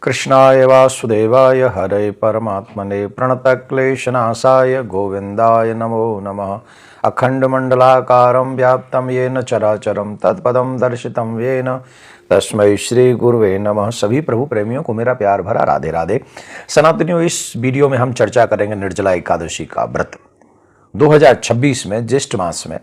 कृष्णाय वासुदेवाय हरे परमात्मने प्रणतक्लेशनाशाय गोविंदाय नमो नमः। अखंडमंडलाकारं व्याप्तं येन चराचरं तत्पदं दर्शितं येन तस्मै श्री गुरुवे नमः। सभी प्रभु प्रेमियों को मेरा प्यार भरा राधे राधे। सनातनियों, इस वीडियो में हम चर्चा करेंगे निर्जला एकादशी का व्रत। 2026 में ज्येष्ठ मास में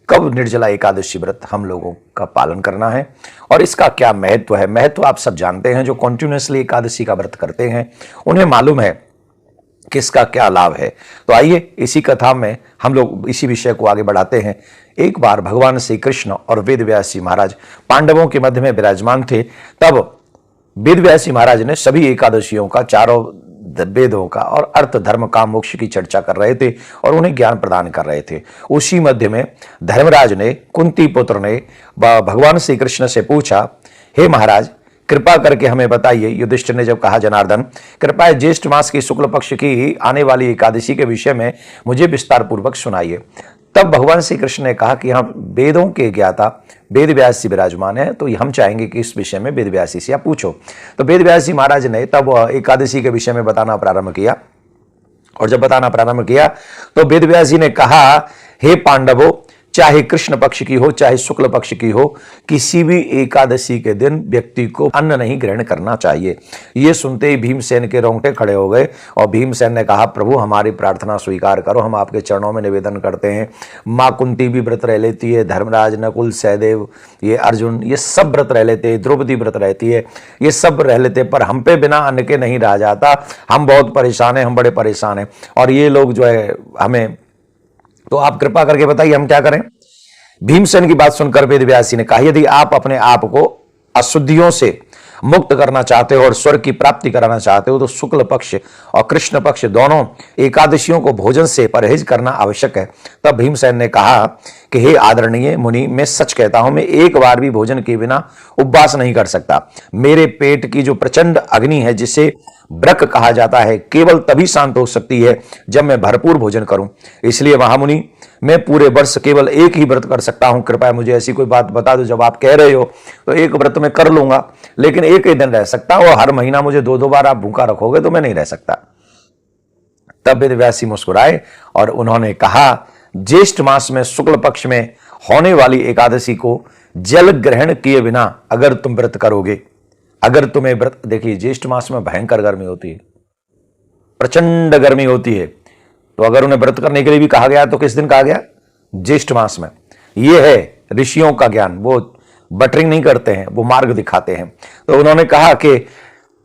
कब निर्जला एकादशी व्रत हम लोगों का पालन करना है और इसका क्या महत्व है। महत्व आप सब जानते हैं, जो कॉन्टिन्यूसली एकादशी का व्रत करते हैं उन्हें मालूम है कि इसका क्या लाभ है। तो आइए इसी कथा में हम लोग इसी विषय को आगे बढ़ाते हैं। एक बार भगवान श्री कृष्ण और वेद व्यास जी महाराज पांडवों के मध्य में विराजमान थे। तब वेद व्यास जी महाराज ने सभी एकादशियों का, चारों वेदों का और अर्थ धर्म काम मोक्ष की चर्चा कर रहे थे और उन्हें ज्ञान प्रदान कर रहे थे। उसी मध्य में धर्मराज ने, कुंती पुत्र ने भगवान श्री कृष्ण से पूछा, हे महाराज कृपा करके हमें बताइए। युधिष्ठिर ने जब कहा, जनार्दन कृपया ज्येष्ठ मास की शुक्ल पक्ष की आने वाली एकादशी के विषय में मुझे विस्तार पूर्वक सुनाइए। तब भगवान श्री कृष्ण ने कहा कि हम वेदों के ज्ञाता वेद व्यास जी विराजमान है, तो हम चाहेंगे कि इस विषय में वेद व्यास जी से आप पूछो। तो वेद व्यास जी महाराज ने तब एकादशी के विषय में बताना प्रारंभ किया। और जब बताना प्रारंभ किया तो वेद व्यास जी ने कहा, हे पांडवों, चाहे कृष्ण पक्ष की हो चाहे शुक्ल पक्ष की हो, किसी भी एकादशी के दिन व्यक्ति को अन्न नहीं ग्रहण करना चाहिए। ये सुनते ही भीमसेन के रोंगटे खड़े हो गए और भीमसेन ने कहा, प्रभु हमारी प्रार्थना स्वीकार करो, हम आपके चरणों में निवेदन करते हैं। माँ कुंती भी व्रत रह लेती है, धर्मराज, नकुल, सहदेव, ये अर्जुन, ये सब व्रत रह लेते हैं, द्रौपदी व्रत रहती है, ये सब रह लेते, पर हम पे बिना अन्न के नहीं रहा जाता। हम बहुत परेशान हैं, हम बड़े परेशान हैं और ये लोग जो है हमें, तो आप कृपा करके बताइए हम क्या करें। भीमसेन की बात सुनकर वेद व्यास जी ने कहा, यदि आप अपने आप को अशुद्धियों से मुक्त करना चाहते हो और स्वर्ग की प्राप्ति कराना चाहते हो तो शुक्ल पक्ष और कृष्ण पक्ष दोनों एकादशियों को भोजन से परहेज करना आवश्यक है। तब भीमसेन ने कहा कि हे आदरणीय मुनि, मैं सच कहता हूं, मैं एक बार भी भोजन के बिना उपवास नहीं कर सकता। मेरे पेट की जो प्रचंड अग्नि है, जिसे ब्रक कहा जाता है, केवल तभी शांत हो सकती है जब मैं भरपूर भोजन करूं। इसलिए महामुनि, मैं पूरे वर्ष केवल एक ही व्रत कर सकता हूं। कृपया मुझे ऐसी कोई बात बता दो, जब आप कह रहे हो तो एक व्रत मैं कर लूंगा, लेकिन एक ही दिन रह सकता हूं और हर महीना मुझे दो बार आप भूखा रखोगे तो मैं नहीं रह सकता। तब वेद व्यास जी मुस्कुराए और उन्होंने कहा, ज्येष्ठ मास में शुक्ल पक्ष में होने वाली एकादशी को जल ग्रहण किए बिना अगर तुम व्रत करोगे, अगर तुम्हें व्रत, देखिए ज्येष्ठ मास में भयंकर गर्मी होती है, प्रचंड गर्मी होती है, तो अगर उन्हें व्रत करने के लिए भी कहा गया तो किस दिन कहा गया? ज्येष्ठ मास में। यह है ऋषियों का ज्ञान, वो बटरिंग नहीं करते हैं, वो मार्ग दिखाते हैं। तो उन्होंने कहा कि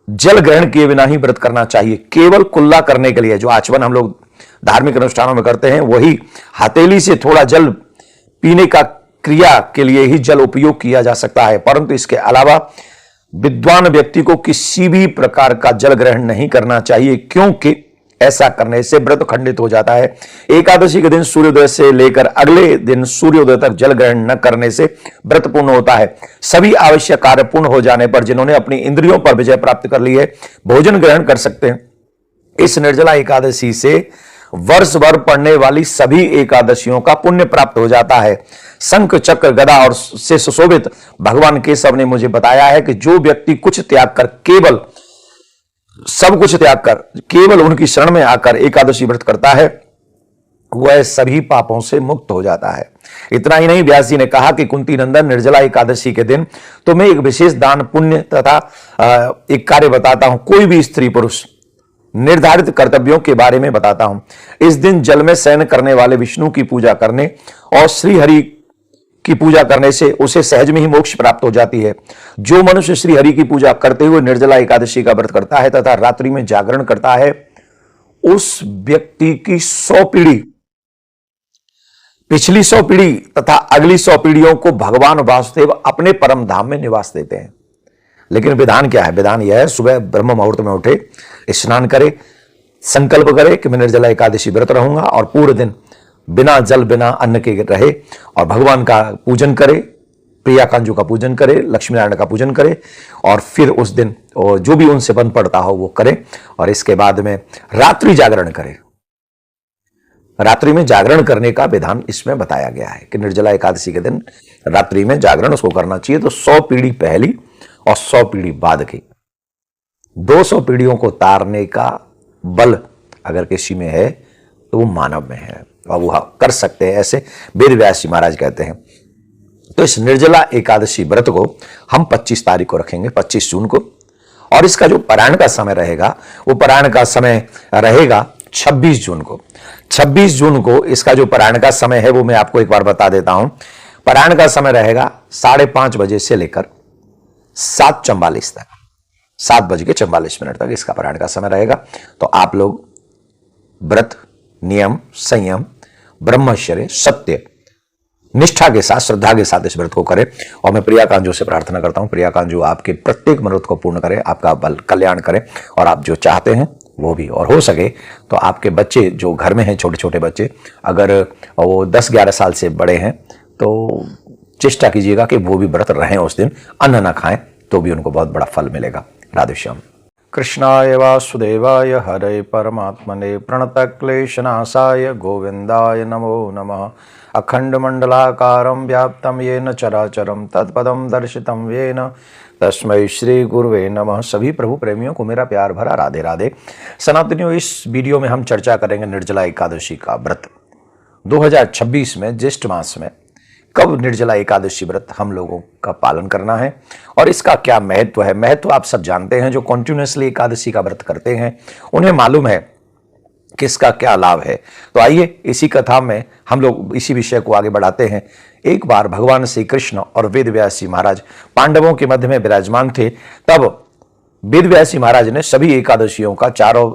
जल ग्रहण किए बिना ही व्रत करना चाहिए। केवल कुल्ला करने के लिए, जो आचमन हम लोग धार्मिक अनुष्ठानों में करते हैं, वही हथेली से थोड़ा जल पीने का क्रिया के लिए ही जल उपयोग किया जा सकता है, परंतु इसके अलावा विद्वान व्यक्ति को किसी भी प्रकार का जल ग्रहण नहीं करना चाहिए, क्योंकि ऐसा करने से व्रत खंडित हो जाता है। एकादशी के दिन सूर्योदय से लेकर अगले दिन सूर्योदय तक जल ग्रहण न करने से व्रत पूर्ण होता है। सभी आवश्यक कार्य पूर्ण हो जाने पर जिन्होंने अपनी इंद्रियों पर विजय प्राप्त कर ली है, भोजन ग्रहण कर सकते हैं। इस निर्जला एकादशी से वर्ष भर पड़ने वाली सभी एकादशियों का पुण्य प्राप्त हो जाता है। शंख चक्र गदा और से सुशोभित भगवान केशव ने मुझे बताया है कि जो व्यक्ति कुछ त्याग कर, केवल सब कुछ त्याग कर केवल उनकी शरण में आकर एकादशी व्रत करता है, वह सभी पापों से मुक्त हो जाता है। इतना ही नहीं, व्यास जी ने कहा कि कुंती नंदन, निर्जला एकादशी के दिन तो मैं एक विशेष दान पुण्य तथा एक कार्य बताता हूं। कोई भी स्त्री पुरुष निर्धारित कर्तव्यों के बारे में बताता हूं। इस दिन जल में शयन करने वाले विष्णु की पूजा करने और श्री हरि की पूजा करने से उसे सहज में ही मोक्ष प्राप्त हो जाती है। जो मनुष्य श्री हरि की पूजा करते हुए निर्जला एकादशी का व्रत करता है तथा रात्रि में जागरण करता है, उस व्यक्ति की 100 पीढ़ी, पिछली 100 पीढ़ी तथा अगली 100 पीढ़ियों को भगवान वासुदेव अपने परम धाम में निवास देते हैं। लेकिन विधान क्या है? विधान यह है, सुबह ब्रह्म मुहूर्त में उठे, स्नान करे, संकल्प करे कि मैं निर्जला एकादशी व्रत रहूंगा और पूरे दिन बिना जल बिना अन्न के रहे और भगवान का पूजन करे, प्रिया कांजू का पूजन करे, लक्ष्मी नारायण का पूजन करे और फिर उस दिन और जो भी उनसे बन पड़ता हो वो करे और इसके बाद में रात्रि जागरण करे। रात्रि में जागरण करने का विधान इसमें बताया गया है कि निर्जला एकादशी के दिन रात्रि में जागरण उसको करना चाहिए। तो 100 पीढ़ी पहली और 100 पीढ़ी बाद की 200 पीढ़ियों को तारने का बल अगर किसी में है तो वो मानव में है और वो कर सकते हैं, ऐसे वेद व्यास जी महाराज कहते हैं। तो इस निर्जला एकादशी व्रत को हम 25 तारीख को रखेंगे, 25 जून को, और इसका जो पारायण का समय रहेगा वो पारायण का समय रहेगा 26 जून को। 26 जून को इसका जो पारायण का समय है वो मैं आपको एक बार बता देता हूं। पारायण का समय रहेगा 5:30 बजे से लेकर 7:44 तक, 7:44 तक इसका पारायण का समय रहेगा। तो आप लोग व्रत, नियम, संयम, ब्रह्मचर्य, सत्य, निष्ठा के साथ, श्रद्धा के साथ इस व्रत को करें। और मैं प्रिया कांजू से प्रार्थना करता हूं, प्रिया कांजू आपके प्रत्येक मनोरथ को पूर्ण करे, आपका बल कल्याण करे और आप जो चाहते हैं वो भी। और हो सके तो आपके बच्चे जो घर में हैं, छोटे छोटे बच्चे, अगर वो 10-11 साल से बड़े हैं तो चेष्टा कीजिएगा कि वो भी व्रत रहें, उस दिन अन्न ना खाएं, तो भी उनको बहुत बड़ा फल मिलेगा। राधे श्याम। कृष्णाय वासुदेवाय हरे परमात्मने प्रणतक्लेशनाशाय गोविंदाय नमो नमः। अखंडमंडलाकारं व्याप्तं येन चराचरं तत्पदं दर्शितं येन तस्मै श्री गुरुवे नमः। सभी प्रभु प्रेमियों को मेरा प्यार भरा राधे राधे। सनातनियों, इस वीडियो में हम चर्चा करेंगे निर्जला एकादशी का व्रत। 2026 में ज्येष्ठ मास में कब निर्जला एकादशी व्रत हम लोगों का पालन करना है और इसका क्या महत्व है। महत्व आप सब जानते हैं, जो कॉन्टिन्यूसली एकादशी का व्रत करते हैं उन्हें मालूम है कि इसका क्या लाभ है। तो आइए इसी कथा में हम लोग इसी विषय को आगे बढ़ाते हैं। एक बार भगवान श्री कृष्ण और वेद व्यास जी महाराज पांडवों के मध्य में विराजमान थे। तब वेद व्यास जी महाराज ने सभी एकादशियों का, चारों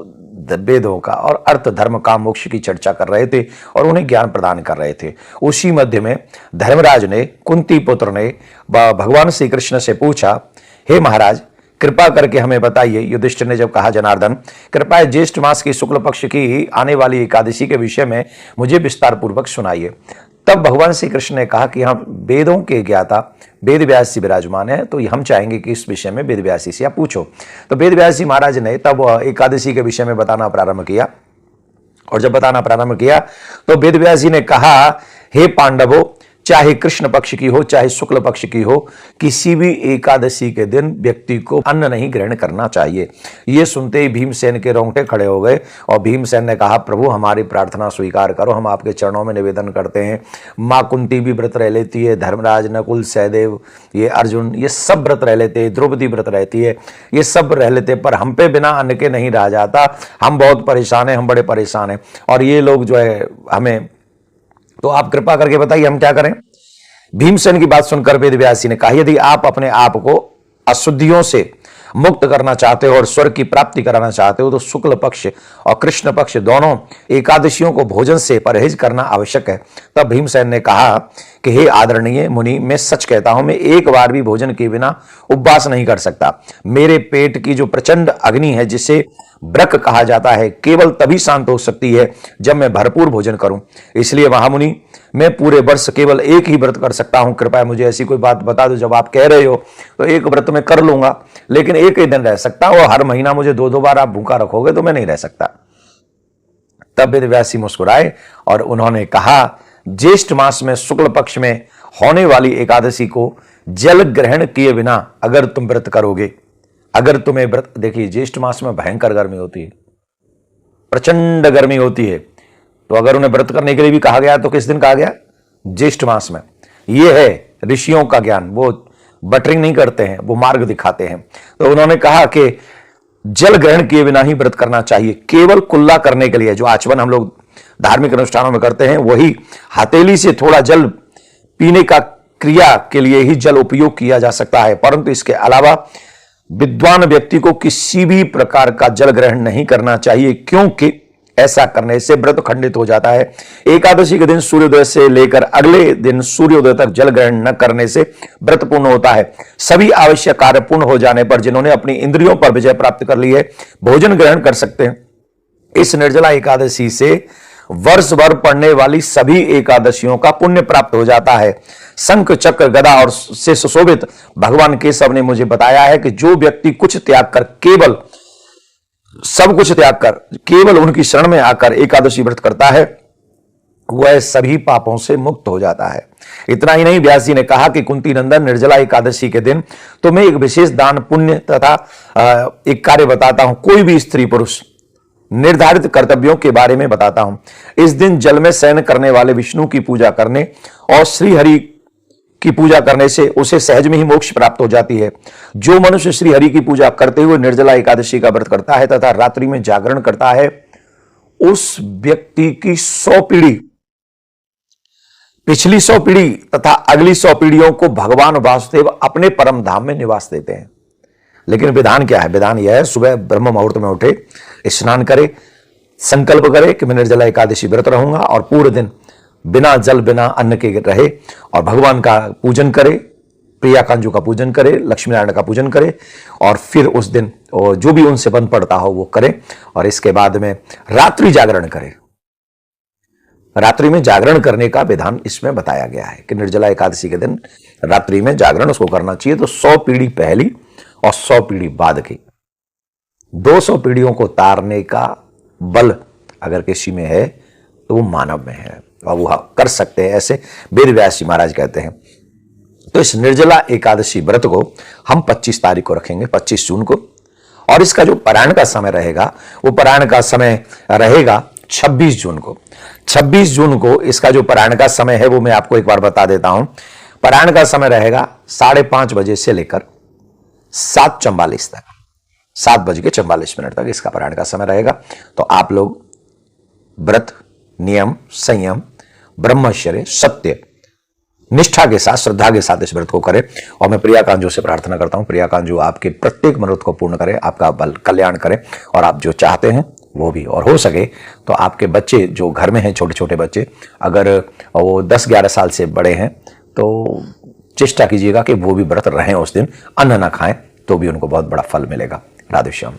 वेदों का और अर्थ, धर्म, काम, मोक्ष की चर्चा कर रहे थे और उन्हें ज्ञान प्रदान कर रहे थे। उसी मध्य में धर्मराज ने, कुंती पुत्र ने भगवान श्री कृष्ण से पूछा, हे महाराज कृपा करके हमें बताइए। युधिष्ठिर ने जब कहा, जनार्दन कृपया ज्येष्ठ मास की शुक्ल पक्ष की आने वाली एकादशी के विषय में मुझे विस्तार पूर्वक सुनाइए। तब भगवान श्री कृष्ण ने कहा कि हम वेदों के ज्ञाता वेद व्यास जी विराजमान है, तो हम चाहेंगे कि इस विषय में वेद व्यास जी से आप पूछो। तो वेद व्यास जी महाराज ने तब एकादशी के विषय में बताना प्रारंभ किया। और जब बताना प्रारंभ किया तो वेद व्यास जी ने कहा, हे पांडवों, चाहे कृष्ण पक्ष की हो चाहे शुक्ल पक्ष की हो, किसी भी एकादशी के दिन व्यक्ति को अन्न नहीं ग्रहण करना चाहिए। ये सुनते ही भीमसेन के रोंगटे खड़े हो गए और भीमसेन ने कहा, प्रभु हमारी प्रार्थना स्वीकार करो, हम आपके चरणों में निवेदन करते हैं। माँ कुंती भी व्रत रह लेती है, धर्मराज, नकुल, सहदेव, ये अर्जुन, ये सब व्रत रह लेते हैं, द्रौपदी व्रत रहती है, ये सब रह लेते, पर हम पे बिना अन्न के नहीं रहा जाता। हम बहुत परेशान हैं, हम बड़े परेशान हैं और ये लोग जो है हमें, तो आप कृपा करके बताइए हम क्या करें। भीमसेन की बात सुनकर वेद व्यास जी ने कहा, यदि आप अपने आप को अशुद्धियों से मुक्त करना चाहते हो और स्वर्ग की प्राप्ति कराना चाहते हो तो शुक्ल पक्ष और कृष्ण पक्ष दोनों एकादशियों को भोजन से परहेज करना आवश्यक है। तब भीमसेन ने कहा कि हे आदरणीय मुनि, मैं सच कहता हूं, मैं एक बार भी भोजन के बिना उपवास नहीं कर सकता। मेरे पेट की जो प्रचंड अग्नि है, जिसे ब्रक कहा जाता है, केवल तभी शांत हो सकती है जब मैं भरपूर भोजन करूं। इसलिए महामुनि, मैं पूरे वर्ष केवल एक ही व्रत कर सकता हूं। कृपया मुझे ऐसी कोई बात बता दो, जब आप कह रहे हो तो एक व्रत में कर लूंगा, लेकिन एक ही दिन रह सकता हूं और हर महीना मुझे 2-2 बार आप भूखा रखोगे तो मैं नहीं रह सकता। तब वेद व्यास जी मुस्कुराए और उन्होंने कहा, ज्येष्ठ मास में शुक्ल पक्ष में होने वाली एकादशी को जल ग्रहण किए बिना अगर तुम व्रत करोगे, अगर तुम्हें व्रत, देखिए ज्येष्ठ मास में भयंकर गर्मी होती है, प्रचंड गर्मी होती है, तो अगर उन्हें व्रत करने के लिए भी कहा गया तो किस दिन कहा गया? ज्येष्ठ मास में। यह है ऋषियों का ज्ञान, वो बटरिंग नहीं करते हैं, वो मार्ग दिखाते हैं। तो उन्होंने कहा कि जल ग्रहण किए बिना ही व्रत करना चाहिए। केवल कुल्ला करने के लिए, जो आचमन हम लोग धार्मिक अनुष्ठानों में करते हैं, वही हथेली से थोड़ा जल पीने का क्रिया के लिए ही जल उपयोग किया जा सकता है, परंतु इसके अलावा विद्वान व्यक्ति को किसी भी प्रकार का जल ग्रहण नहीं करना चाहिए, क्योंकि ऐसा करने से व्रत खंडित हो जाता है। एकादशी के दिन सूर्योदय से लेकर अगले दिन सूर्योदय तक जल ग्रहण न करने से व्रत पूर्ण होता है। सभी आवश्यक कार्य पूर्ण हो जाने पर जिन्होंने अपनी इंद्रियों पर विजय प्राप्त कर ली है, भोजन ग्रहण कर सकते हैं। इस निर्जला एकादशी से वर्ष भर पड़ने वाली सभी एकादशियों का पुण्य प्राप्त हो जाता है। शंख, चक्र, गदा और से सुशोभित भगवान केशव ने मुझे बताया है कि जो व्यक्ति कुछ त्याग कर, केवल सब कुछ त्याग कर केवल उनकी शरण में आकर एकादशी व्रत करता है, वह सभी पापों से मुक्त हो जाता है। इतना ही नहीं, व्यास जी ने कहा कि कुंती नंदन, निर्जला एकादशी के दिन तुम्हें एक विशेष दान पुण्य तथा एक कार्य बताता हूं। कोई भी स्त्री पुरुष निर्धारित कर्तव्यों के बारे में बताता हूं। इस दिन जल में शयन करने वाले विष्णु की पूजा करने और श्री हरि की पूजा करने से उसे सहज में ही मोक्ष प्राप्त हो जाती है। जो मनुष्य श्री हरि की पूजा करते हुए निर्जला एकादशी का व्रत करता है तथा रात्रि में जागरण करता है, उस व्यक्ति की 100 पीढ़ी, पिछली 100 पीढ़ी तथा अगली 100 पीढ़ियों को भगवान वासुदेव अपने परम धाम में निवास देते हैं। लेकिन विधान क्या है? विधान यह है, सुबह ब्रह्म मुहूर्त में उठे, स्नान करे, संकल्प करे कि मैं निर्जला एकादशी व्रत रहूंगा और पूरे दिन बिना जल बिना अन्न के रहे और भगवान का पूजन करे, प्रिया कांजू का पूजन करे, लक्ष्मी नारायण का पूजन करे और फिर उस दिन जो भी उनसे बन पड़ता हो वो करे और इसके बाद में रात्रि जागरण करे। रात्रि में जागरण करने का विधान इसमें बताया गया है कि निर्जला एकादशी के दिन रात्रि में जागरण उसको करना चाहिए। तो 100 पीढ़ी पहली और 100 पीढ़ी बाद की, 200 पीढ़ियों को तारने का बल अगर किसी में है तो वो मानव में है और वो कर सकते हैं, ऐसे वेद व्यास जी महाराज कहते हैं। तो इस निर्जला एकादशी व्रत को हम 25 तारीख को रखेंगे, 25 जून को, और इसका जो पारायण का समय रहेगा वो पारायण का समय रहेगा 26 जून को। 26 जून को इसका जो पारायण का समय है वो मैं आपको एक बार बता देता हूं। पारायण का समय रहेगा 5:30 बजे से लेकर 7:44 तक, 7:44 तक इसका पारायण का समय रहेगा। तो आप लोग व्रत, नियम, संयम, ब्रह्मचर्य, सत्य, निष्ठा के साथ, श्रद्धा के साथ इस व्रत को करें। और मैं प्रिया कांजू से प्रार्थना करता हूं, प्रिया कांजू आपके प्रत्येक मनोरथ को पूर्ण करे, आपका बल कल्याण करे और आप जो चाहते हैं वो भी। और हो सके तो आपके बच्चे जो घर में हैं, छोटे छोटे बच्चे, अगर वो 10-11 साल से बड़े हैं तो चेष्टा कीजिएगा कि वो भी व्रत रहें, उस दिन अन्न ना खाएं, तो भी उनको बहुत बड़ा फल मिलेगा। राधे श्याम।